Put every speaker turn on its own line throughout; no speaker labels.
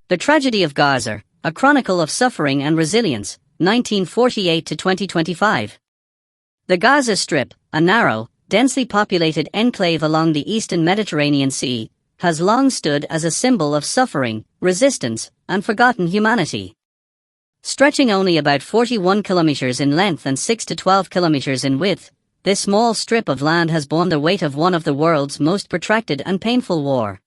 The Tragedy of Gaza, A Chronicle of Suffering and Resilience, 1948 to 2025. The Gaza Strip, a narrow, densely populated enclave along the eastern Mediterranean Sea, has long stood as a symbol of suffering, resistance, and forgotten humanity. Stretching only about 41 kilometers in length and 6 to 12 kilometers in width, this small strip of land has borne the weight of one of the world's most protracted and painful war.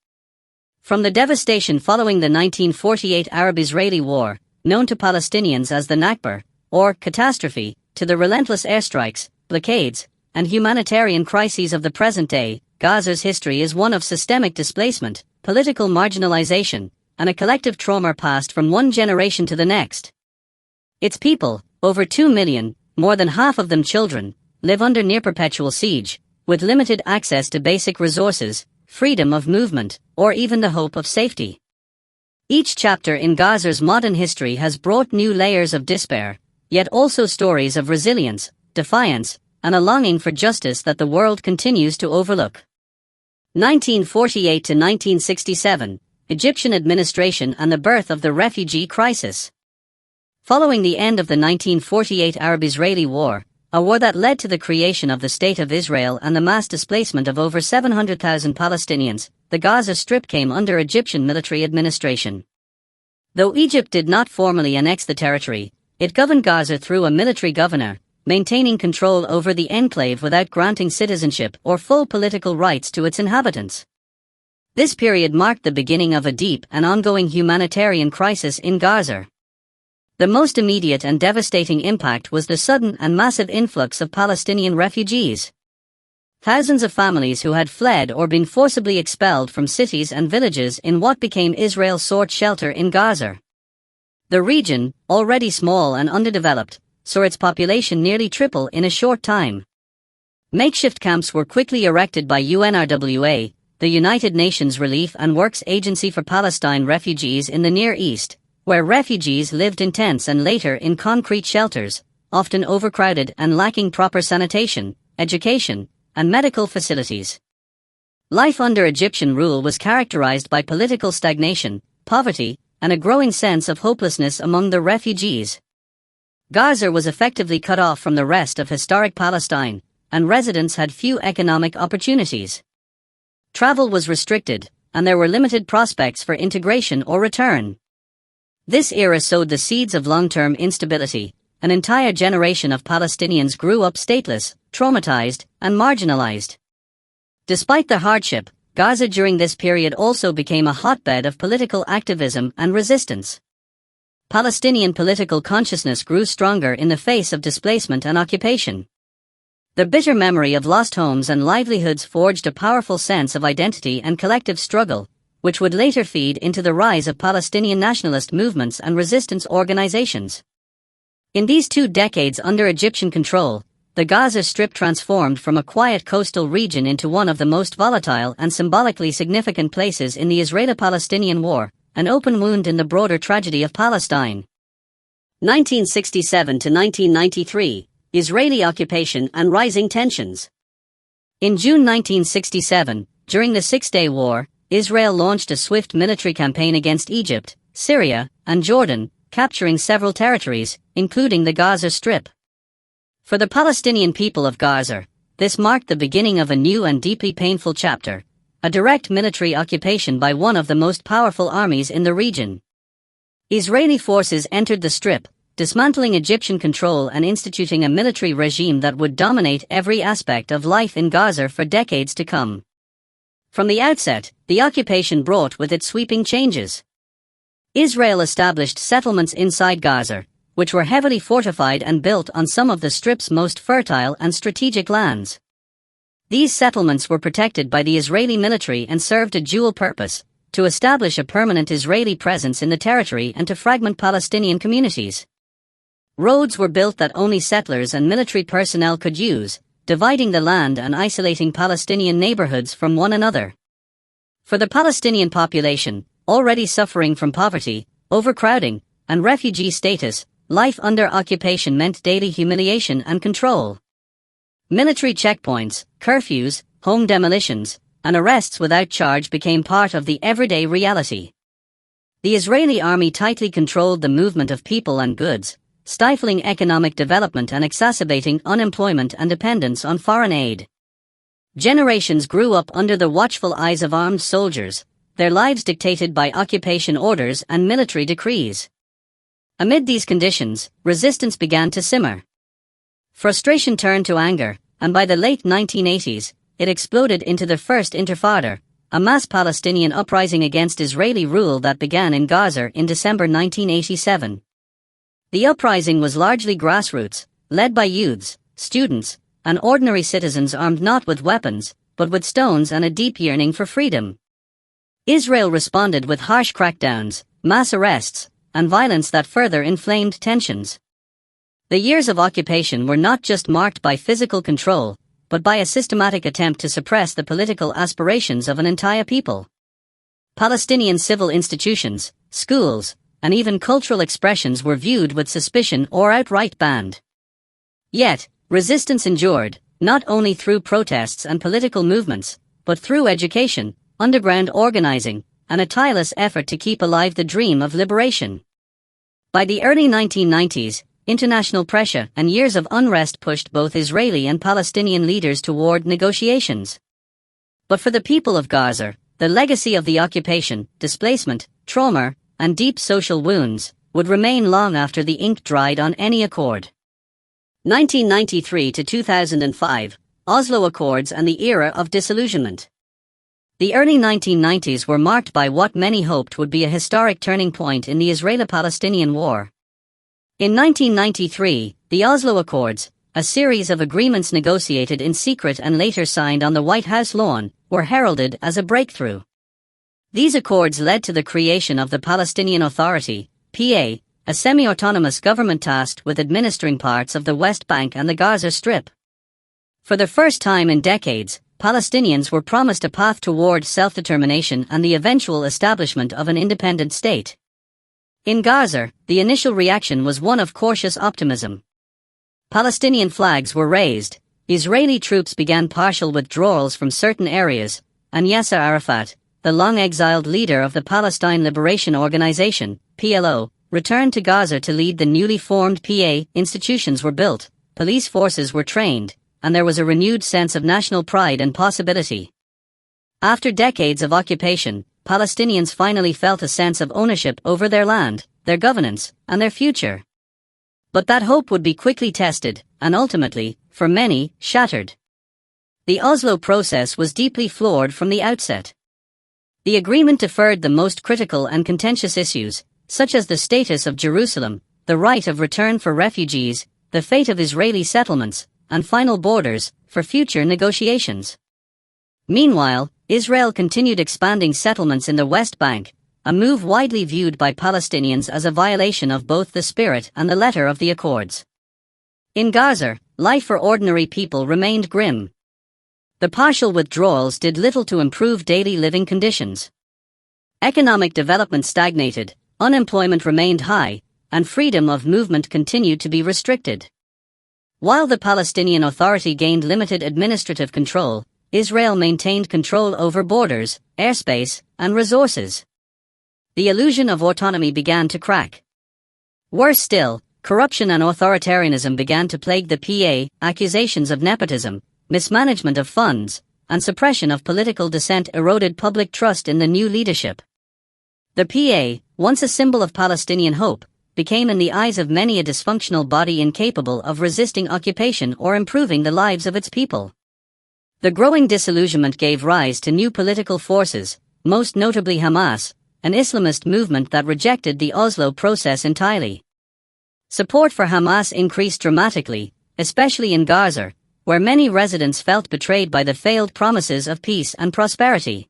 From the devastation following the 1948 Arab-Israeli War, known to Palestinians as the Nakba, or catastrophe, to the relentless airstrikes, blockades, and humanitarian crises of the present day, Gaza's history is one of systemic displacement, political marginalization, and a collective trauma passed from one generation to the next. Its people, over 2 million, more than half of them children, live under near-perpetual siege, with limited access to basic resources, freedom of movement, or even the hope of safety. Each chapter in Gaza's modern history has brought new layers of despair, yet also stories of resilience, defiance, and a longing for justice that the world continues to overlook. 1948 to 1967, Egyptian administration and the birth of the refugee crisis. Following the end of the 1948 Arab-Israeli War, a war that led to the creation of the State of Israel and the mass displacement of over 700,000 Palestinians, the Gaza Strip came under Egyptian military administration. Though Egypt did not formally annex the territory, it governed Gaza through a military governor, maintaining control over the enclave without granting citizenship or full political rights to its inhabitants. This period marked the beginning of a deep and ongoing humanitarian crisis in Gaza. The most immediate and devastating impact was the sudden and massive influx of Palestinian refugees. Thousands of families who had fled or been forcibly expelled from cities and villages in what became Israel's sought shelter in Gaza. The region, already small and underdeveloped, saw its population nearly triple in a short time. Makeshift camps were quickly erected by UNRWA, the United Nations Relief and Works Agency for Palestine Refugees in the Near East, where refugees lived in tents and later in concrete shelters, often overcrowded and lacking proper sanitation, education, and medical facilities. Life under Egyptian rule was characterized by political stagnation, poverty, and a growing sense of hopelessness among the refugees. Gaza was effectively cut off from the rest of historic Palestine, and residents had few economic opportunities. Travel was restricted, and there were limited prospects for integration or return. This era sowed the seeds of long-term instability. An entire generation of Palestinians grew up stateless, traumatized, and marginalized. Despite the hardship, Gaza during this period also became a hotbed of political activism and resistance. Palestinian political consciousness grew stronger in the face of displacement and occupation. The bitter memory of lost homes and livelihoods forged a powerful sense of identity and collective struggle, which would later feed into the rise of Palestinian nationalist movements and resistance organizations. In these 2 decades under Egyptian control, the Gaza Strip transformed from a quiet coastal region into one of the most volatile and symbolically significant places in the Israeli-Palestinian War, an open wound in the broader tragedy of Palestine. 1967 to 1993, Israeli occupation and rising tensions. In June 1967, during the Six-Day War, Israel launched a swift military campaign against Egypt, Syria, and Jordan, capturing several territories, including the Gaza Strip. For the Palestinian people of Gaza, this marked the beginning of a new and deeply painful chapter, a direct military occupation by one of the most powerful armies in the region. Israeli forces entered the Strip, dismantling Egyptian control and instituting a military regime that would dominate every aspect of life in Gaza for decades to come. From the outset, the occupation brought with it sweeping changes. Israel established settlements inside Gaza, which were heavily fortified and built on some of the Strip's most fertile and strategic lands. These settlements were protected by the Israeli military and served a dual purpose: to establish a permanent Israeli presence in the territory and to fragment Palestinian communities. Roads were built that only settlers and military personnel could use, dividing the land and isolating Palestinian neighborhoods from one another. For the Palestinian population, already suffering from poverty, overcrowding, and refugee status, life under occupation meant daily humiliation and control. Military checkpoints, curfews, home demolitions, and arrests without charge became part of the everyday reality. The Israeli army tightly controlled the movement of people and goods, stifling economic development and exacerbating unemployment and dependence on foreign aid. Generations grew up under the watchful eyes of armed soldiers, their lives dictated by occupation orders and military decrees. Amid these conditions, resistance began to simmer. Frustration turned to anger, and by the late 1980s, it exploded into the First Intifada, a mass Palestinian uprising against Israeli rule that began in Gaza in December 1987. The uprising was largely grassroots, led by youths, students, and ordinary citizens armed not with weapons, but with stones and a deep yearning for freedom. Israel responded with harsh crackdowns, mass arrests, and violence that further inflamed tensions. The years of occupation were not just marked by physical control, but by a systematic attempt to suppress the political aspirations of an entire people. Palestinian civil institutions, schools, and even cultural expressions were viewed with suspicion or outright banned. Yet, resistance endured, not only through protests and political movements, but through education, underground organizing, and a tireless effort to keep alive the dream of liberation. By the early 1990s, international pressure and years of unrest pushed both Israeli and Palestinian leaders toward negotiations. But for the people of Gaza, the legacy of the occupation, displacement, trauma, and deep social wounds would remain long after the ink dried on any accord. 1993 to 2005, Oslo Accords and the era of disillusionment. The early 1990s were marked by what many hoped would be a historic turning point in the Israeli-Palestinian war. In 1993, the Oslo Accords, a series of agreements negotiated in secret and later signed on the White House lawn, were heralded as a breakthrough. These accords led to the creation of the Palestinian Authority, PA, a semi-autonomous government tasked with administering parts of the West Bank and the Gaza Strip. For the first time in decades, Palestinians were promised a path toward self-determination and the eventual establishment of an independent state. In Gaza, the initial reaction was one of cautious optimism. Palestinian flags were raised, Israeli troops began partial withdrawals from certain areas, and Yasser Arafat, the long-exiled leader of the Palestine Liberation Organization, PLO, returned to Gaza to lead the newly formed PA. Institutions were built, police forces were trained, and there was a renewed sense of national pride and possibility. After decades of occupation, Palestinians finally felt a sense of ownership over their land, their governance, and their future. But that hope would be quickly tested, and ultimately, for many, shattered. The Oslo process was deeply flawed from the outset. The agreement deferred the most critical and contentious issues, such as the status of Jerusalem, the right of return for refugees, the fate of Israeli settlements, and final borders, for future negotiations. Meanwhile, Israel continued expanding settlements in the West Bank, a move widely viewed by Palestinians as a violation of both the spirit and the letter of the accords. In Gaza, life for ordinary people remained grim. The partial withdrawals did little to improve daily living conditions. Economic development stagnated, unemployment remained high, and freedom of movement continued to be restricted. While the Palestinian Authority gained limited administrative control, Israel maintained control over borders, airspace, and resources. The illusion of autonomy began to crack. Worse still, corruption and authoritarianism began to plague the PA. Accusations of nepotism, mismanagement of funds, and suppression of political dissent eroded public trust in the new leadership. The PA, once a symbol of Palestinian hope, became in the eyes of many a dysfunctional body incapable of resisting occupation or improving the lives of its people. The growing disillusionment gave rise to new political forces, most notably Hamas, an Islamist movement that rejected the Oslo process entirely. Support for Hamas increased dramatically, especially in Gaza, where many residents felt betrayed by the failed promises of peace and prosperity.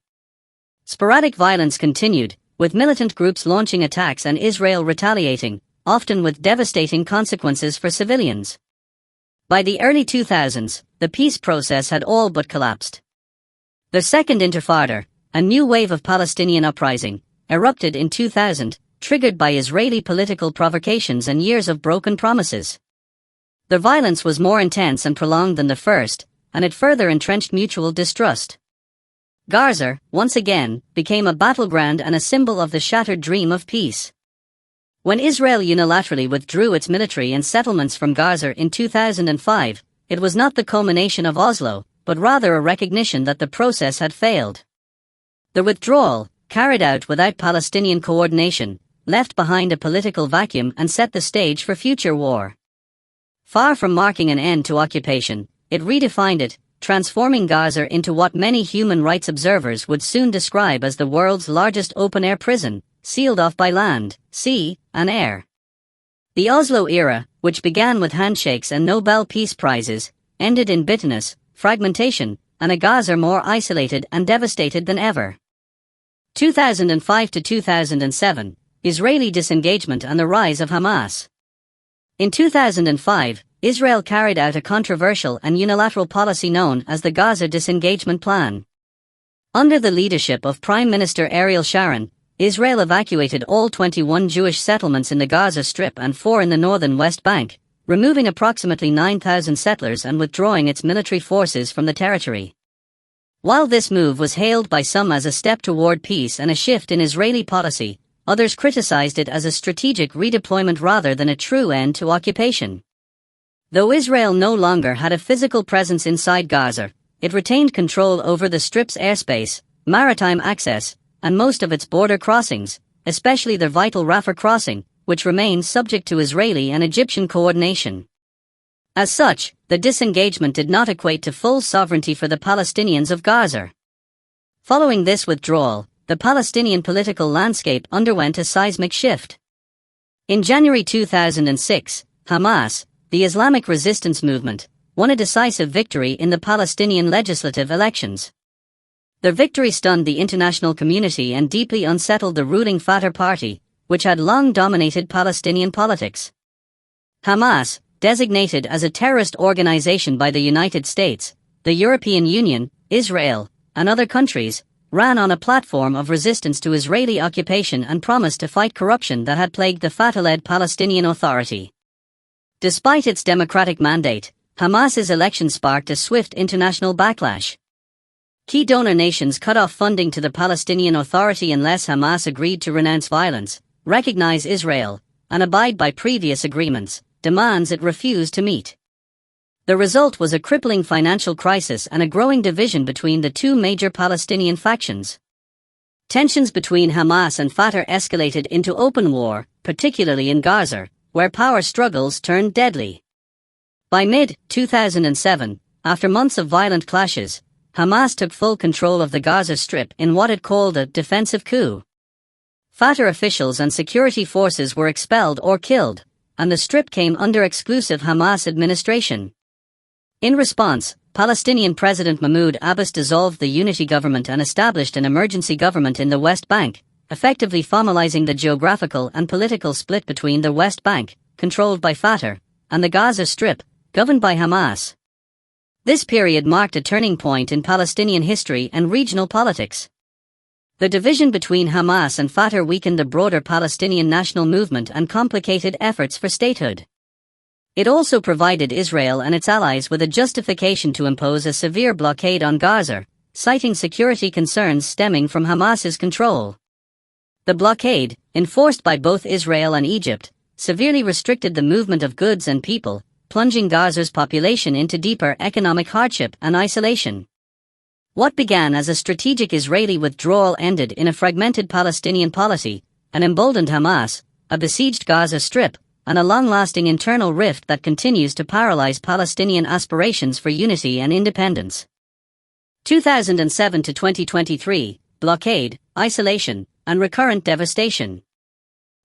Sporadic violence continued, with militant groups launching attacks and Israel retaliating, often with devastating consequences for civilians. By the early 2000s, the peace process had all but collapsed. The Second Intifada, a new wave of Palestinian uprising, erupted in 2000, triggered by Israeli political provocations and years of broken promises. The violence was more intense and prolonged than the first, and it further entrenched mutual distrust. Gaza, once again, became a battleground and a symbol of the shattered dream of peace. When Israel unilaterally withdrew its military and settlements from Gaza in 2005, it was not the culmination of Oslo, but rather a recognition that the process had failed. The withdrawal, carried out without Palestinian coordination, left behind a political vacuum and set the stage for future war. Far from marking an end to occupation, it redefined it, transforming Gaza into what many human rights observers would soon describe as the world's largest open-air prison, sealed off by land, sea, and air. The Oslo era, which began with handshakes and Nobel Peace Prizes, ended in bitterness, fragmentation, and a Gaza more isolated and devastated than ever. 2005 to 2007, Israeli disengagement and the rise of Hamas. In 2005, Israel carried out a controversial and unilateral policy known as the Gaza Disengagement Plan. Under the leadership of Prime Minister Ariel Sharon, Israel evacuated all 21 Jewish settlements in the Gaza Strip and 4 in the northern West Bank, removing approximately 9,000 settlers and withdrawing its military forces from the territory. While this move was hailed by some as a step toward peace and a shift in Israeli policy, others criticized it as a strategic redeployment rather than a true end to occupation. Though Israel no longer had a physical presence inside Gaza, it retained control over the Strip's airspace, maritime access, and most of its border crossings, especially the vital Rafah crossing, which remains subject to Israeli and Egyptian coordination. As such, the disengagement did not equate to full sovereignty for the Palestinians of Gaza. Following this withdrawal, the Palestinian political landscape underwent a seismic shift. In January 2006, Hamas, the Islamic resistance movement, won a decisive victory in the Palestinian legislative elections. Their victory stunned the international community and deeply unsettled the ruling Fatah party, which had long dominated Palestinian politics. Hamas, designated as a terrorist organization by the United States, the European Union, Israel, and other countries, ran on a platform of resistance to Israeli occupation and promised to fight corruption that had plagued the Fatah-led Palestinian Authority. Despite its democratic mandate, Hamas's election sparked a swift international backlash. Key donor nations cut off funding to the Palestinian Authority unless Hamas agreed to renounce violence, recognize Israel, and abide by previous agreements, demands it refused to meet. The result was a crippling financial crisis and a growing division between the two major Palestinian factions. Tensions between Hamas and Fatah escalated into open war, particularly in Gaza, where power struggles turned deadly. By mid-2007, after months of violent clashes, Hamas took full control of the Gaza Strip in what it called a defensive coup. Fatah officials and security forces were expelled or killed, and the Strip came under exclusive Hamas administration. In response, Palestinian President Mahmoud Abbas dissolved the unity government and established an emergency government in the West Bank, effectively formalizing the geographical and political split between the West Bank, controlled by Fatah, and the Gaza Strip, governed by Hamas. This period marked a turning point in Palestinian history and regional politics. The division between Hamas and Fatah weakened the broader Palestinian national movement and complicated efforts for statehood. It also provided Israel and its allies with a justification to impose a severe blockade on Gaza, citing security concerns stemming from Hamas's control. The blockade, enforced by both Israel and Egypt, severely restricted the movement of goods and people, plunging Gaza's population into deeper economic hardship and isolation. What began as a strategic Israeli withdrawal ended in a fragmented Palestinian polity, an emboldened Hamas, a besieged Gaza Strip, and a long-lasting internal rift that continues to paralyze Palestinian aspirations for unity and independence. 2007 to 2023, blockade, isolation, and recurrent devastation.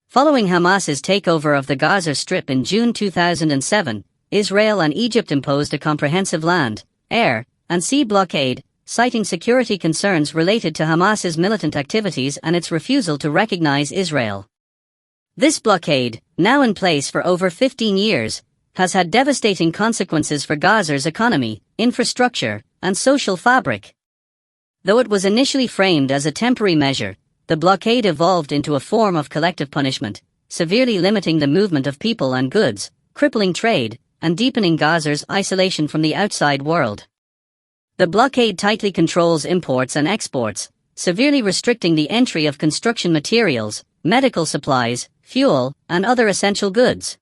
Following Hamas's takeover of the Gaza Strip in June 2007, Israel and Egypt imposed a comprehensive land, air, and sea blockade, citing security concerns related to Hamas's militant activities and its refusal to recognize Israel. This blockade, now in place for over 15 years, has had devastating consequences for Gaza's economy, infrastructure, and social fabric. Though it was initially framed as a temporary measure, the blockade evolved into a form of collective punishment, severely limiting the movement of people and goods, crippling trade, and deepening Gaza's isolation from the outside world. The blockade tightly controls imports and exports, severely restricting the entry of construction materials, medical supplies, fuel, and other essential goods.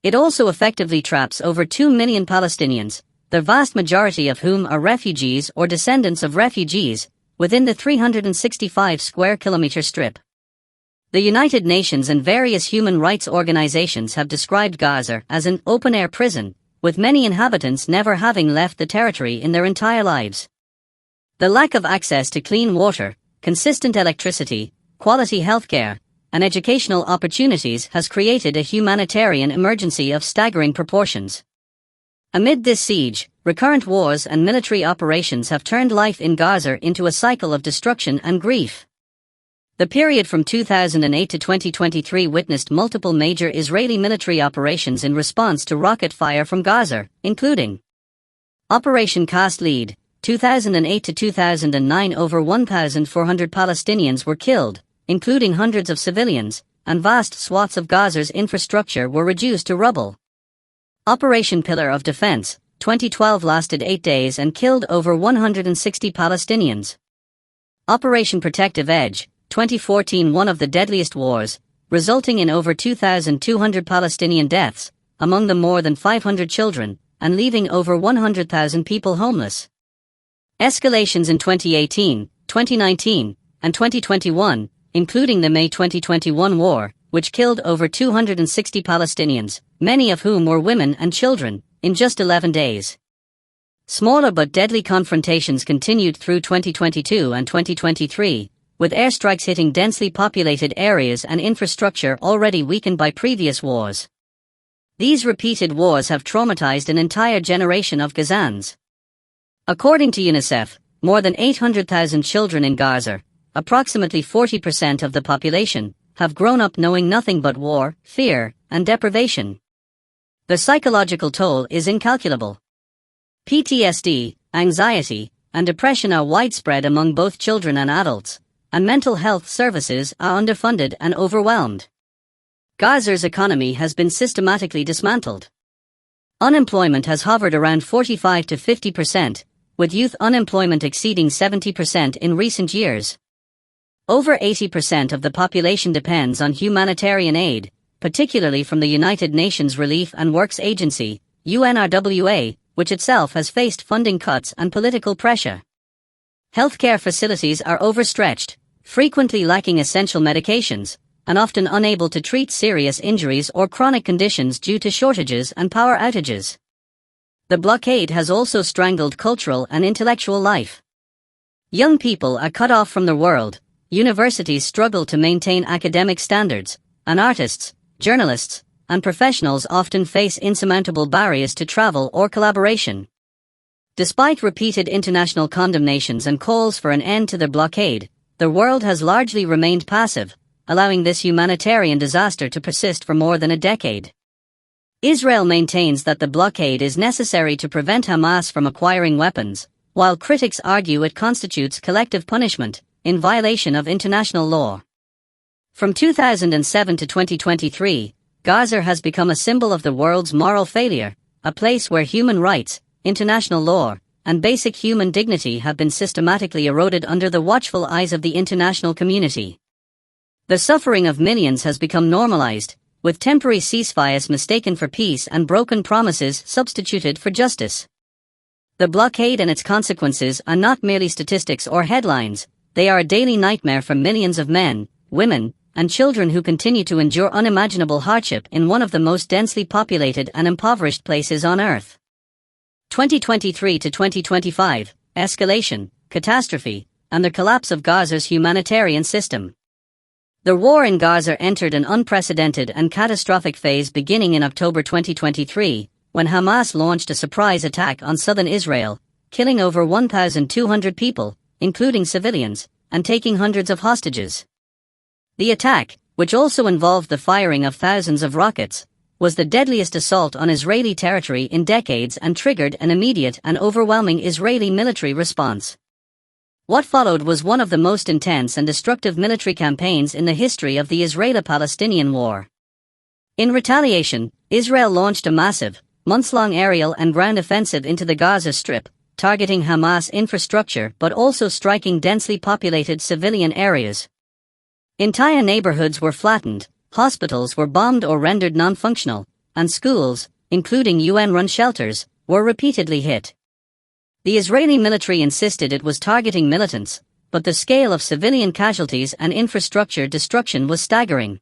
It also effectively traps over 2 million Palestinians, the vast majority of whom are refugees or descendants of refugees, within the 365 square kilometer strip. The United Nations and various human rights organizations have described Gaza as an open-air prison, with many inhabitants never having left the territory in their entire lives. The lack of access to clean water, consistent electricity, quality healthcare, and educational opportunities has created a humanitarian emergency of staggering proportions. Amid this siege, recurrent wars and military operations have turned life in Gaza into a cycle of destruction and grief. The period from 2008 to 2023 witnessed multiple major Israeli military operations in response to rocket fire from Gaza, including Operation Cast Lead, 2008 to 2009. Over 1,400 Palestinians were killed, including hundreds of civilians, and vast swaths of Gaza's infrastructure were reduced to rubble. Operation Pillar of Defense, 2012 lasted 8 days and killed over 160 Palestinians. Operation Protective Edge, 2014, one of the deadliest wars, resulting in over 2,200 Palestinian deaths, among them more than 500 children, and leaving over 100,000 people homeless. Escalations in 2018, 2019, and 2021, including the May 2021 war, which killed over 260 Palestinians, many of whom were women and children, in just 11 days. Smaller but deadly confrontations continued through 2022 and 2023, with airstrikes hitting densely populated areas and infrastructure already weakened by previous wars. These repeated wars have traumatized an entire generation of Gazans. According to UNICEF, more than 800,000 children in Gaza, approximately 40% of the population, have grown up knowing nothing but war, fear, and deprivation. The psychological toll is incalculable. PTSD, anxiety, and depression are widespread among both children and adults, and mental health services are underfunded and overwhelmed. Gaza's economy has been systematically dismantled. Unemployment has hovered around 45 to 50%, with youth unemployment exceeding 70% in recent years. Over 80% of the population depends on humanitarian aid, particularly from the United Nations Relief and Works Agency, UNRWA, which itself has faced funding cuts and political pressure. Healthcare facilities are overstretched, frequently lacking essential medications, and often unable to treat serious injuries or chronic conditions due to shortages and power outages. The blockade has also strangled cultural and intellectual life. Young people are cut off from the world, universities struggle to maintain academic standards, and artists, journalists, and professionals often face insurmountable barriers to travel or collaboration. Despite repeated international condemnations and calls for an end to the blockade, the world has largely remained passive, allowing this humanitarian disaster to persist for more than a decade. Israel maintains that the blockade is necessary to prevent Hamas from acquiring weapons, while critics argue it constitutes collective punishment, in violation of international law. From 2007 to 2023, Gaza has become a symbol of the world's moral failure, a place where human rights, international law, and basic human dignity have been systematically eroded under the watchful eyes of the international community. The suffering of millions has become normalized, with temporary ceasefires mistaken for peace and broken promises substituted for justice. The blockade and its consequences are not merely statistics or headlines, they are a daily nightmare for millions of men, women, and children who continue to endure unimaginable hardship in one of the most densely populated and impoverished places on Earth. 2023 to 2025, escalation, catastrophe, and the collapse of Gaza's humanitarian system. The war in Gaza entered an unprecedented and catastrophic phase beginning in October 2023, when Hamas launched a surprise attack on southern Israel, killing over 1,200 people, including civilians, and taking hundreds of hostages. The attack, which also involved the firing of thousands of rockets, was the deadliest assault on Israeli territory in decades and triggered an immediate and overwhelming Israeli military response. What followed was one of the most intense and destructive military campaigns in the history of the Israeli-Palestinian war. In retaliation, Israel launched a massive, months-long aerial and ground offensive into the Gaza Strip, targeting Hamas infrastructure but also striking densely populated civilian areas. Entire neighborhoods were flattened, hospitals were bombed or rendered non-functional, and schools, including UN-run shelters, were repeatedly hit. The Israeli military insisted it was targeting militants, but the scale of civilian casualties and infrastructure destruction was staggering.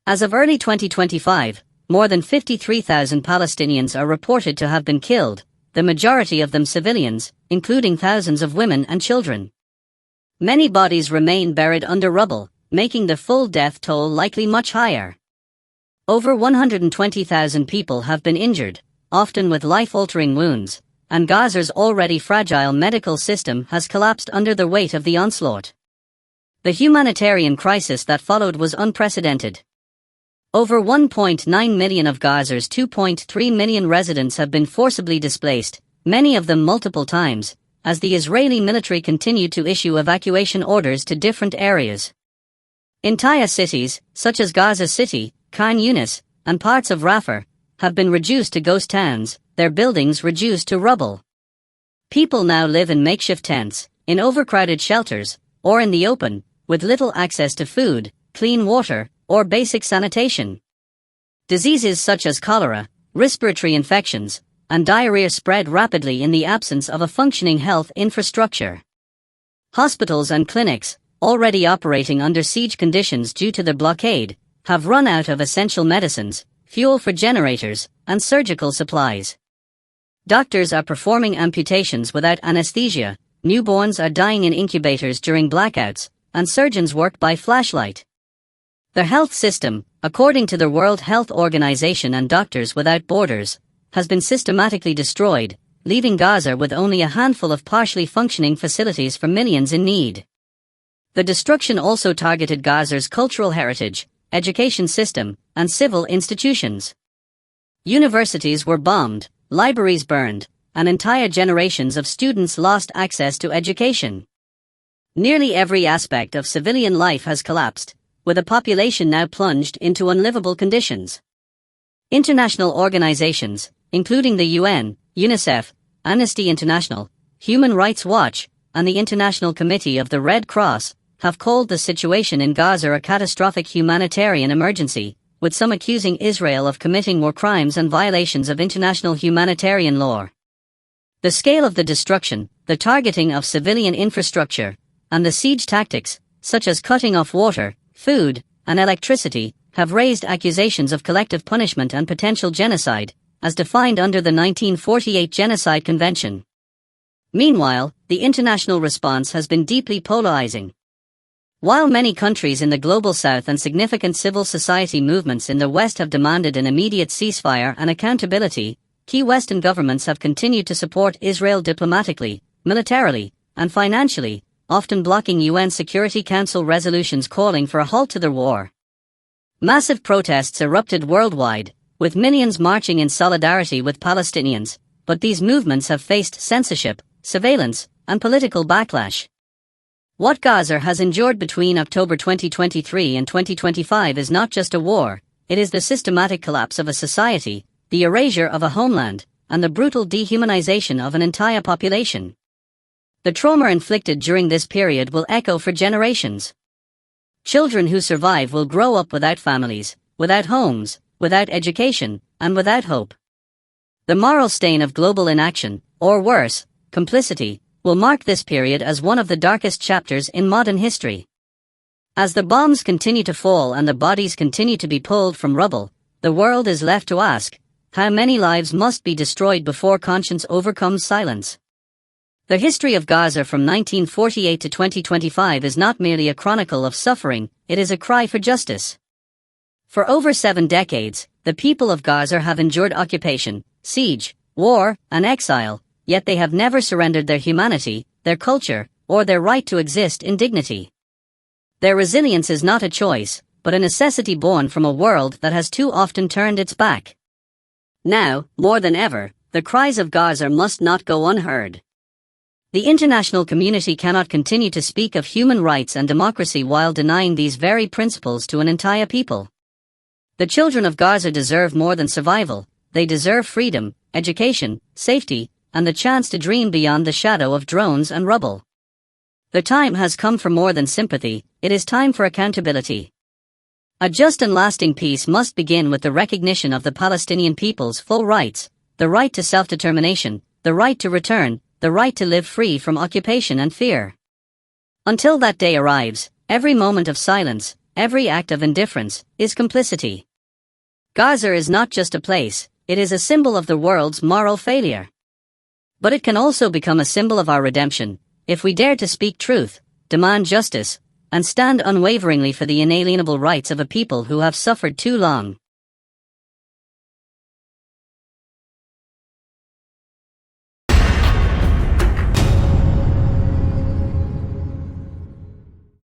As of early 2025, more than 53,000 Palestinians are reported to have been killed, the majority of them civilians, including thousands of women and children. Many bodies remain buried under rubble, making the full death toll likely much higher. Over 120,000 people have been injured, often with life-altering wounds, and Gaza's already fragile medical system has collapsed under the weight of the onslaught. The humanitarian crisis that followed was unprecedented. Over 1.9 million of Gaza's 2.3 million residents have been forcibly displaced, many of them multiple times, as the Israeli military continued to issue evacuation orders to different areas. Entire cities, such as Gaza City, Khan Yunis, and parts of Rafah, have been reduced to ghost towns, their buildings reduced to rubble. People now live in makeshift tents, in overcrowded shelters, or in the open, with little access to food, clean water, or basic sanitation. Diseases such as cholera, respiratory infections, and diarrhea spread rapidly in the absence of a functioning health infrastructure. Hospitals and clinics, already operating under siege conditions due to the blockade, have run out of essential medicines, fuel for generators, and surgical supplies. Doctors are performing amputations without anesthesia, newborns are dying in incubators during blackouts, and surgeons work by flashlight. The health system, according to the World Health Organization and Doctors Without Borders, has been systematically destroyed, leaving Gaza with only a handful of partially functioning facilities for millions in need. The destruction also targeted Gaza's cultural heritage, education system, and civil institutions. Universities were bombed, libraries burned, and entire generations of students lost access to education. Nearly every aspect of civilian life has collapsed, with a population now plunged into unlivable conditions. International organizations, including the UN, UNICEF, Amnesty International, Human Rights Watch, and the International Committee of the Red Cross, have called the situation in Gaza a catastrophic humanitarian emergency, with some accusing Israel of committing war crimes and violations of international humanitarian law. The scale of the destruction, the targeting of civilian infrastructure, and the siege tactics, such as cutting off water, food, and electricity, have raised accusations of collective punishment and potential genocide, as defined under the 1948 Genocide Convention. Meanwhile, the international response has been deeply polarizing. While many countries in the global south and significant civil society movements in the west have demanded an immediate ceasefire and accountability, key Western governments have continued to support Israel diplomatically, militarily, and financially, often blocking UN Security Council resolutions calling for a halt to the war. Massive protests erupted worldwide, with millions marching in solidarity with Palestinians, but these movements have faced censorship, surveillance, and political backlash. What Gaza has endured between October 2023 and 2025 is not just a war, it is the systematic collapse of a society, the erasure of a homeland, and the brutal dehumanization of an entire population. The trauma inflicted during this period will echo for generations. Children who survive will grow up without families, without homes, without education, and without hope. The moral stain of global inaction, or worse, complicity, will mark this period as one of the darkest chapters in modern history. As the bombs continue to fall and the bodies continue to be pulled from rubble, the world is left to ask, how many lives must be destroyed before conscience overcomes silence? The history of Gaza from 1948 to 2025 is not merely a chronicle of suffering, it is a cry for justice. For over 7 decades, the people of Gaza have endured occupation, siege, war, and exile, yet they have never surrendered their humanity, their culture, or their right to exist in dignity. Their resilience is not a choice, but a necessity born from a world that has too often turned its back. Now, more than ever, the cries of Gaza must not go unheard. The international community cannot continue to speak of human rights and democracy while denying these very principles to an entire people. The children of Gaza deserve more than survival, they deserve freedom, education, safety, and the chance to dream beyond the shadow of drones and rubble. The time has come for more than sympathy, it is time for accountability. A just and lasting peace must begin with the recognition of the Palestinian people's full rights, the right to self-determination, the right to return, the right to live free from occupation and fear. Until that day arrives, every moment of silence, every act of indifference, is complicity. Gaza is not just a place, it is a symbol of the world's moral failure. But it can also become a symbol of our redemption, if we dare to speak truth, demand justice, and stand unwaveringly for the inalienable rights of a people who have suffered too long.